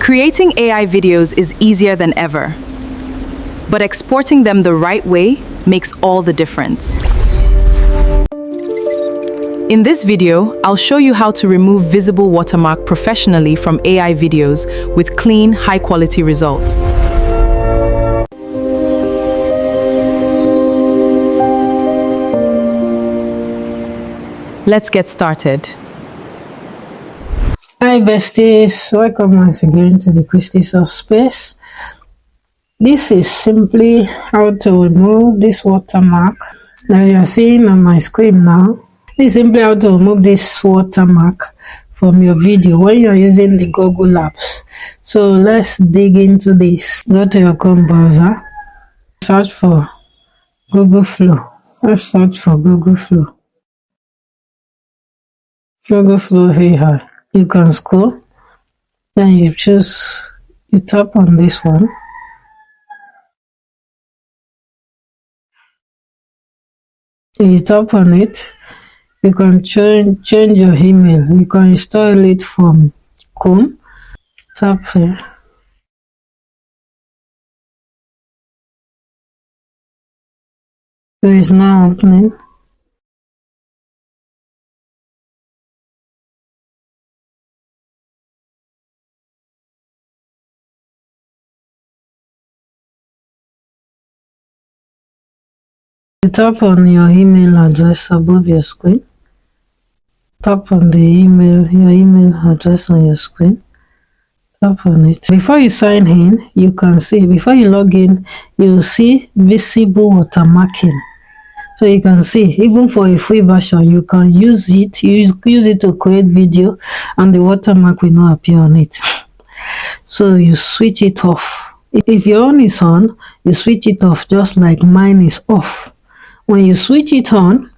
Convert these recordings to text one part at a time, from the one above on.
Creating AI videos is easier than ever, but exporting them the right way makes all the difference. In this video, I'll show you how to remove visible watermark professionally from AI videos with clean, high-quality results. Let's get started. Hi besties, welcome once again to the Christies of Space. This is simply how to remove this watermark that you are seeing on my screen now. This is simply how to remove this watermark from your video when you're using the Google Labs. So let's dig into this. Go to your Chrome browser, search for Google Flow. Let's search for Google Flow. Google Flow here. You can scroll, then you tap on this one. You tap on it, you can change your email. You can install it from Chrome. Tap here. So it's now opening. You tap on your email address above your screen. Tap on your email address on your screen. Tap on it. Before you sign in, you can see, before you log in, you'll see visible watermarking. So you can see, even for a free version, you can use it to create video and the watermark will not appear on it. So you switch it off. If your own is on, you switch it off just like mine is off. When you switch it on,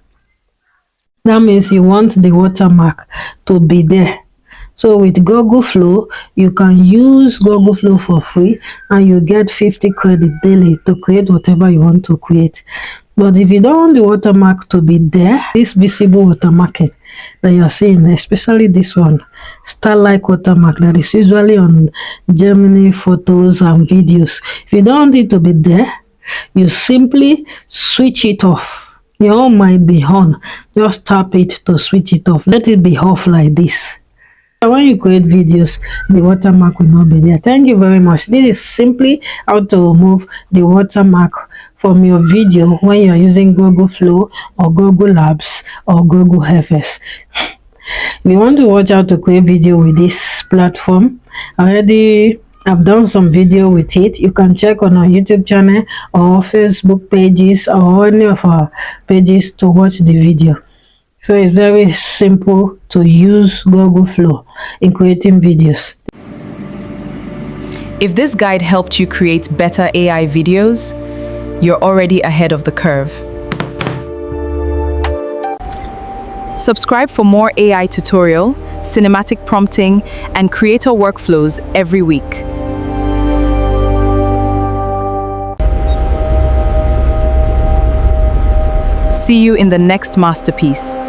that means you want the watermark to be there. So with Google Flow, you can use Google Flow for free and you get 50 credit daily to create whatever you want to create. But if you don't want the watermark to be there, this visible watermarking that you're seeing, especially this one, star-like watermark that is usually on Gemini photos and videos. If you don't want it to be there, you simply switch it off. Your own might be on. Just tap it to switch it off. Let it be off like this. When you create videos, the watermark will not be there. Thank you very much. This is simply how to remove the watermark from your video when you're using Google Flow or Google Labs or Google FS. If you want to watch how to create video with this platform, I've done some video with it. You can check on our YouTube channel or Facebook pages or any of our pages to watch the video. So it's very simple to use Google Flow in creating videos. If this guide helped you create better AI videos, you're already ahead of the curve. Subscribe for more AI tutorial, cinematic prompting, and creator workflows every week. See you in the next masterpiece.